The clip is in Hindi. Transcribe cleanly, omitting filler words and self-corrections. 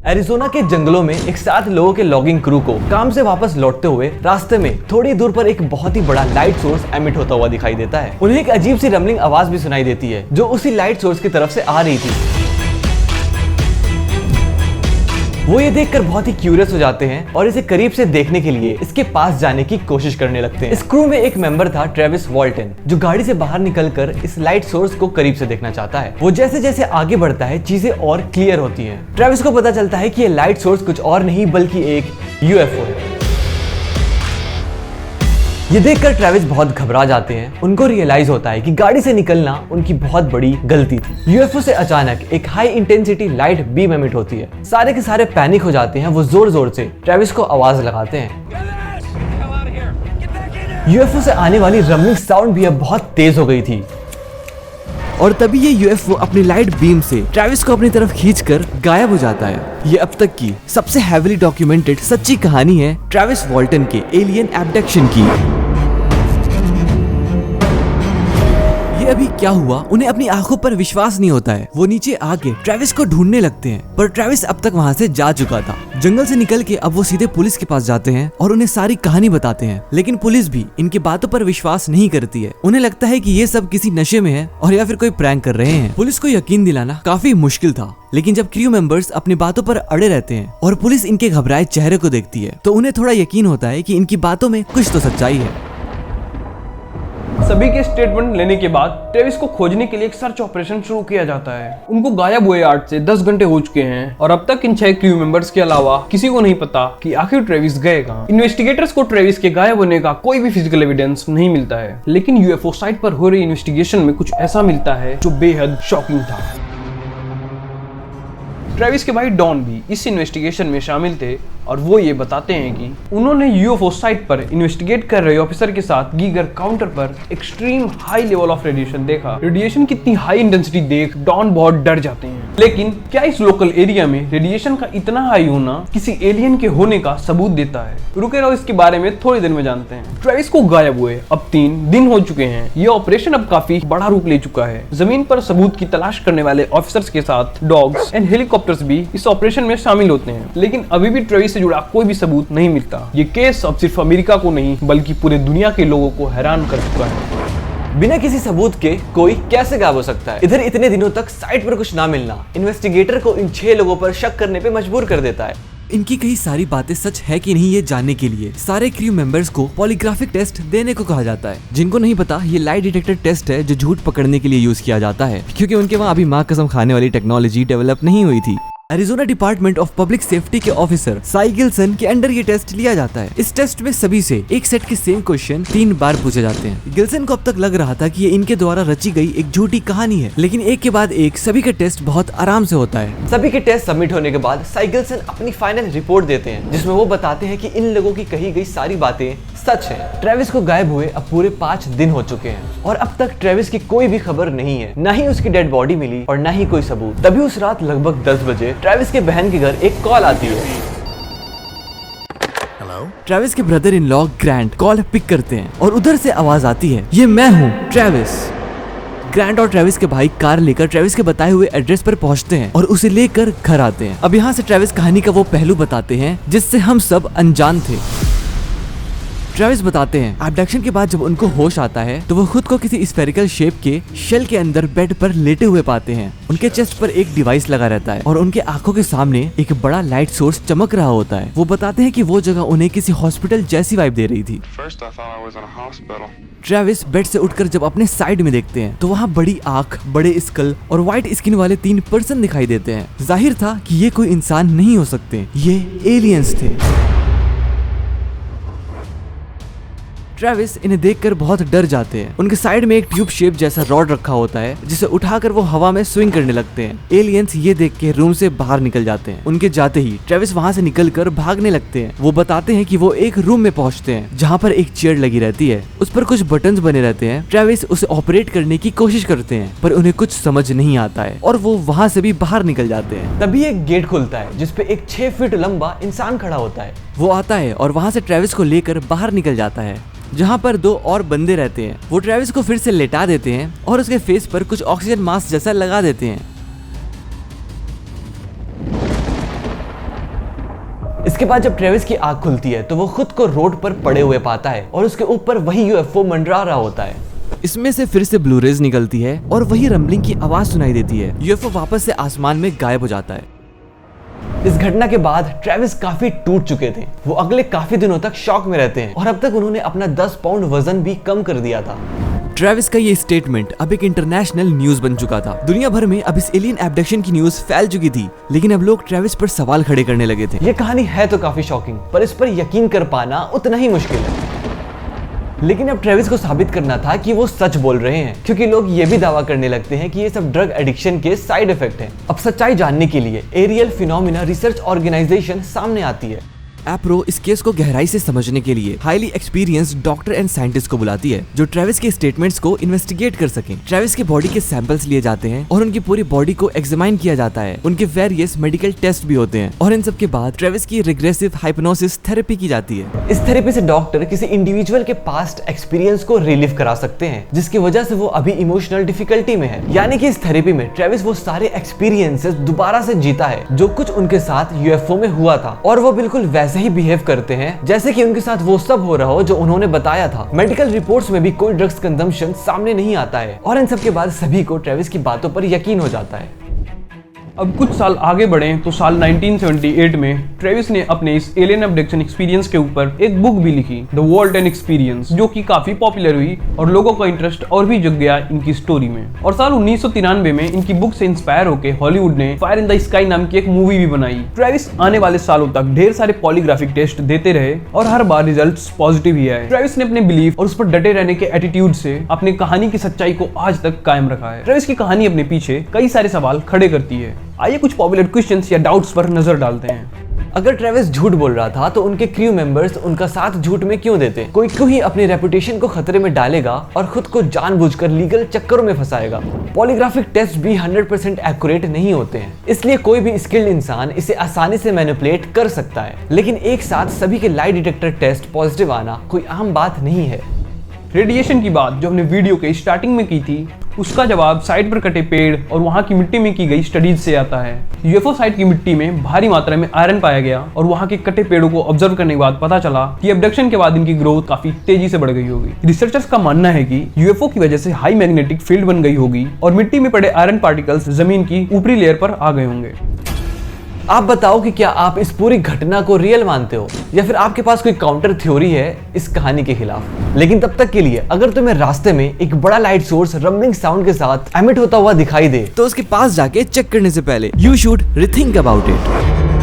एरिज़ोना के जंगलों में एक 7 लोगों के लॉगिंग क्रू को काम से वापस लौटते हुए रास्ते में थोड़ी दूर पर एक बहुत ही बड़ा लाइट सोर्स एमिट होता हुआ दिखाई देता है। उन्हें एक अजीब सी रमलिंग आवाज भी सुनाई देती है जो उसी लाइट सोर्स की तरफ से आ रही थी। वो ये देखकर बहुत ही क्यूरियस हो जाते हैं और इसे करीब से देखने के लिए इसके पास जाने की कोशिश करने लगते हैं। इस क्रू में एक मेंबर था ट्रेविस वॉल्टन, जो गाड़ी से बाहर निकलकर इस लाइट सोर्स को करीब से देखना चाहता है। वो जैसे जैसे आगे बढ़ता है चीजें और क्लियर होती हैं। ट्रेविस को पता चलता है कि ये लाइट सोर्स कुछ और नहीं बल्कि एक यूएफओ है। ये देखकर ट्रेविस बहुत घबरा जाते हैं। उनको रियलाइज होता है कि गाड़ी से निकलना उनकी बहुत बड़ी गलती थी। यूएफओ से अचानक एक high intensity light beam emit होती है। सारे के सारे पैनिक हो जाते हैं। वो जोर जोर से ट्रेविस को आवाज लगाते हैं। यूएफओ से आने वाली रमलिंग साउंड भी अब बहुत तेज हो गई थी और तभी ये यूएफओ अपनी लाइट बीम से ट्रेविस को अपनी तरफ खींचकर गायब हो जाता है। ये अब तक की सबसे हेवीली डॉक्यूमेंटेड सच्ची कहानी है ट्रेविस वॉल्टन के एलियन एब्डक्शन की। ये अभी क्या हुआ उन्हें अपनी आंखों पर विश्वास नहीं होता है। वो नीचे आके ट्रेविस को ढूंढने लगते हैं, पर ट्रेविस अब तक वहाँ से जा चुका था। जंगल से निकल के अब वो सीधे पुलिस के पास जाते हैं और उन्हें सारी कहानी बताते हैं, लेकिन पुलिस भी इनकी बातों पर विश्वास नहीं करती है। उन्हें लगता है कि ये सब किसी नशे में है और या फिर कोई प्रैंक कर रहे हैं। पुलिस को यकीन दिलाना काफी मुश्किल था, लेकिन जब क्रू मेंबर्स अपनी बातों पर अड़े रहते हैं और पुलिस इनके घबराए चेहरे को देखती है तो उन्हें थोड़ा यकीन होता है कि इनकी बातों में कुछ तो सच्चाई है। सभी के स्टेटमेंट लेने के बाद ट्रेविस को खोजने के लिए एक सर्च ऑपरेशन शुरू किया जाता है। उनको गायब हुए 8 से 10 घंटे हो चुके हैं और अब तक इन 6 क्रू मेंबर्स के अलावा किसी को नहीं पता कि आखिर ट्रेविस गए कहां। इन्वेस्टिगेटर्स को ट्रेविस के गायब होने का कोई भी फिजिकल एविडेंस नहीं मिलता है, लेकिन यूएफओ साइट पर हो रही इन्वेस्टिगेशन में कुछ ऐसा मिलता है जो बेहद शॉकिंग था। ट्रेविस के भाई डॉन भी इस इन्वेस्टिगेशन में शामिल थे और वो ये बताते हैं कि उन्होंने यूएफओ साइट पर इन्वेस्टिगेट कर रहे ऑफिसर के साथ गीगर काउंटर पर extreme high level of radiation देखा। रेडिएशन की इतनी हाई इंटेंसिटी देख डॉन बहुत डर जाते हैं। लेकिन क्या इस लोकल एरिया में रेडिएशन का इतना हाई होना किसी एलियन के होने का सबूत देता है? रुके रहो, इसके बारे में थोड़ी देर में जानते हैं। ट्रेविस को गायब हुए अब 3 दिन हो चुके हैं। ये ऑपरेशन अब काफी बड़ा रूप ले चुका है। जमीन पर सबूत की तलाश करने वाले ऑफिसर्स के साथ डॉग्स एंड हेलीकॉप्टर्स भी इस ऑपरेशन में शामिल होते हैं, लेकिन अभी भी ट्रेविस से जुड़ा कोई भी सबूत नहीं मिलता। ये केस अब सिर्फ अमेरिका को नहीं बल्कि पूरे दुनिया के लोगों को हैरान कर चुका है। बिना किसी सबूत के कोई कैसे गायब हो सकता है? इधर इतने दिनों तक साइट पर कुछ ना मिलना इन्वेस्टिगेटर को इन 6 लोगों पर शक करने पे मजबूर कर देता है। इनकी कई सारी बातें सच है कि नहीं ये जानने के लिए सारे क्रू मेंबर्स को पॉलीग्राफिक टेस्ट देने को कहा जाता है। जिनको नहीं पता, ये लाइट डिटेक्टर टेस्ट है जो झूठ पकड़ने के लिए यूज किया जाता है, क्योंकि उनके वहाँ अभी माँ कसम खाने वाली टेक्नोलॉजी डेवलप नहीं हुई थी। Arizona department of public safety के ऑफिसर साई गिल्सन के अंडर ये टेस्ट लिया जाता है। इस टेस्ट में सभी से एक सेट के सेम क्वेश्चन 3 बार पूछे जाते हैं। गिल्सन को अब तक लग रहा था कि ये इनके द्वारा रची गई एक झूठी कहानी है, लेकिन एक के बाद एक सभी का टेस्ट बहुत आराम से होता है। सभी के टेस्ट सबमिट होने के बाद साई गिल्सन अपनी फाइनल रिपोर्ट देते हैं, जिसमें वो बताते हैं कि इन लोगों की कही गई सारी बातें सच है। ट्रेविस को गायब हुए अब पूरे 5 दिन हो चुके हैं और अब तक ट्रेविस की कोई भी खबर नहीं है। ना ही उसकी डेड बॉडी मिली और ना ही कोई सबूत। तभी उस रात लगभग 10 बजे ट्रेविस के बहन के घर एक कॉल आती है। ट्रेविस के brother in law Grant call pick करते हैं और उधर से आवाज आती है, ये मैं हूँ ट्रेविस। ग्रैंट और ट्रेविस के भाई कार लेकर ट्रेविस के बताए हुए एड्रेस पर पहुंचते हैं और उसे लेकर घर आते हैं। अब यहाँ से ट्रेविस कहानी का वो पहलू बताते हैं जिससे हम सब अनजान थे। ट्रेविस बताते हैं एब्डक्शन के बाद जब उनको होश आता है तो वो खुद को किसी स्फेरिकल शेप के शेल के अंदर बेड पर लेटे हुए पाते हैं। उनके चेस्ट पर एक डिवाइस लगा रहता है और उनके आंखों के सामने एक बड़ा लाइट सोर्स चमक रहा होता है। वो बताते हैं कि वो जगह उन्हें किसी हॉस्पिटल जैसी वाइब दे रही थी। ट्रेविस बेड से उठकर जब अपने साइड में देखते हैं तो वहाँ बड़ी आंख, बड़े स्कल और व्हाइट स्किन वाले 3 पर्सन दिखाई देते हैं। जाहिर था कि ये कोई इंसान नहीं हो सकते, ये एलियंस थे। ट्रेविस इन्हें देखकर बहुत डर जाते हैं। उनके साइड में एक ट्यूब शेप जैसा रॉड रखा होता है जिसे उठाकर वो हवा में स्विंग करने लगते हैं। एलियंस ये देख के रूम से बाहर निकल जाते हैं। उनके जाते ही ट्रेविस वहाँ से निकलकर भागने लगते हैं। वो बताते हैं कि वो एक रूम में पहुँचते हैं जहाँ पर एक चेयर लगी रहती है। उस पर कुछ बटन्स बने रहते हैं। ट्रेविस उसे ऑपरेट करने की कोशिश करते हैं पर उन्हें कुछ समझ नहीं आता है और वो वहाँ से भी बाहर निकल जाते हैं। तभी एक गेट खुलता है जिसपे एक 6 फीट लंबा इंसान खड़ा होता है। वो आता है और वहाँ से ट्रेविस को लेकर बाहर निकल जाता है, जहाँ पर 2 और बंदे रहते हैं। वो ट्रेविस को फिर से लेटा देते हैं और उसके फेस पर कुछ ऑक्सीजन मास्क जैसा लगा देते हैं। इसके बाद जब ट्रेविस की आंख खुलती है तो वो खुद को रोड पर पड़े हुए पाता है और उसके ऊपर वही यूएफओ मंडरा रहा होता है। इसमें से फिर से ब्लू रेज निकलती है और वही रंबलिंग की आवाज सुनाई देती है। यूएफओ वापस से आसमान में गायब हो जाता है। इस घटना के बाद ट्रेविस काफी टूट चुके थे। वो अगले काफी दिनों तक शॉक में रहते हैं और अब तक उन्होंने अपना 10 पाउंड वजन भी कम कर दिया था। ट्रेविस का ये स्टेटमेंट अब एक इंटरनेशनल न्यूज बन चुका था। दुनिया भर में अब इस एलियन एब्डक्शन की न्यूज फैल चुकी थी, लेकिन अब लोग ट्रेविस पर सवाल खड़े करने लगे थे। ये कहानी है तो काफी शॉकिंग, पर इस पर यकीन कर पाना उतना ही मुश्किल है। लेकिन अब ट्रेविस को साबित करना था कि वो सच बोल रहे हैं, क्योंकि लोग ये भी दावा करने लगते हैं कि ये सब ड्रग एडिक्शन के साइड इफेक्ट हैं। अब सच्चाई जानने के लिए एरियल फिनोमिना रिसर्च ऑर्गेनाइजेशन सामने आती है। एप्रो इस केस को गहराई से समझने के लिए highly experienced doctor and scientist को बुलाती है, जो ट्रेविस के स्टेटमेंट्स को इन्वेस्टिगेट कर सकें। ट्रेविस के बॉडी के सैंपल्स लिए जाते हैं और उनकी पूरी बॉडी को एग्जामाइन किया जाता है। उनके वेरियस मेडिकल टेस्ट भी होते हैं और इन सब के बाद ट्रेविस की रिग्रेसिव हाइप्नोसिस थेरेपी की जाती है। इस थेरेपी से डॉक्टर किसी इंडिविजुअल के पास्ट एक्सपीरियंस को रिलीव करा सकते हैं, जिसकी वजह से वो अभी इमोशनल डिफिकल्टी में है। यानी कि इस थेरेपी में ट्रेविस वो सारे एक्सपीरियंसेस दोबारा से जीता है जो कुछ उनके साथ यूएफओ में हुआ था, और वो बिल्कुल वैसे ही बिहेव करते हैं जैसे कि उनके साथ वो सब हो रहा हो जो उन्होंने बताया था। मेडिकल रिपोर्ट्स में भी कोई ड्रग्स कंजम्पशन सामने नहीं आता है और इन सब के बाद सभी को ट्रेविस की बातों पर यकीन हो जाता है। अब कुछ साल आगे बढ़ें तो साल 1978 में ट्रेविस ने अपने इस एलियन अब्डक्शन एक्सपीरियंस के ऊपर एक बुक भी लिखी, द वॉल्टन एक्सपीरियंस, जो कि काफी पॉपुलर हुई और लोगों का इंटरेस्ट और भी जग गया इनकी स्टोरी में। और साल 1993 में इनकी बुक से इंस्पायर होकर हॉलीवुड ने फायर इन द स्काई नाम की एक मूवी भी बनाई। ट्रेविस आने वाले सालों तक ढेर सारे पॉलीग्राफिक टेस्ट देते रहे और हर बार रिजल्ट्स पॉजिटिव ही आए। ट्रेविस ने अपने बिलीफ और उस पर डटे रहने के एटीट्यूड से अपनी कहानी की सच्चाई को आज तक कायम रखा है। ट्रेविस की कहानी अपने पीछे कई सारे सवाल खड़े करती है। आइए कुछ पॉपुलर क्वेश्चंस या डाउट्स पर नजर डालते हैं। अगर ट्रेविस झूठ बोल रहा था तो उनके क्रू मेंबर्स उनका साथ झूठ में क्यों देते? कोई क्यों ही अपनी रेपुटेशन को खतरे में डालेगा और खुद को जानबूझकर लीगल चक्करों में फंसाएगा? पॉलीग्राफिक टेस्ट भी 100% एक्यूरेट नहीं होते हैं, इसलिए कोई भी स्किल्ड इंसान इसे आसानी से मैनिपुलेट कर सकता है। लेकिन एक साथ सभी के लाई डिटेक्टर टेस्ट पॉजिटिव आना कोई आम बात नहीं है। रेडिएशन की बात जो हमने वीडियो के स्टार्टिंग में की थी, उसका जवाब साइट पर कटे पेड़ और वहां की मिट्टी में की गई स्टडीज से आता है। यूएफओ साइट की मिट्टी में भारी मात्रा में आयरन पाया गया और वहां के कटे पेड़ों को ऑब्जर्व करने के बाद पता चला कि अब्डक्शन के बाद इनकी ग्रोथ काफी तेजी से बढ़ गई होगी। रिसर्चर्स का मानना है कि यूएफओ की वजह से हाई मैग्नेटिक फील्ड बन गई होगी और मिट्टी में पड़े आयरन पार्टिकल्स जमीन की ऊपरी लेयर पर आ गए होंगे। आप बताओ कि क्या आप इस पूरी घटना को रियल मानते हो या फिर आपके पास कोई काउंटर थ्योरी है इस कहानी के खिलाफ? लेकिन तब तक के लिए अगर तुम्हें रास्ते में एक बड़ा लाइट सोर्स रंबलिंग साउंड के साथ एमिट होता हुआ दिखाई दे तो उसके पास जाके चेक करने से पहले you should rethink about it.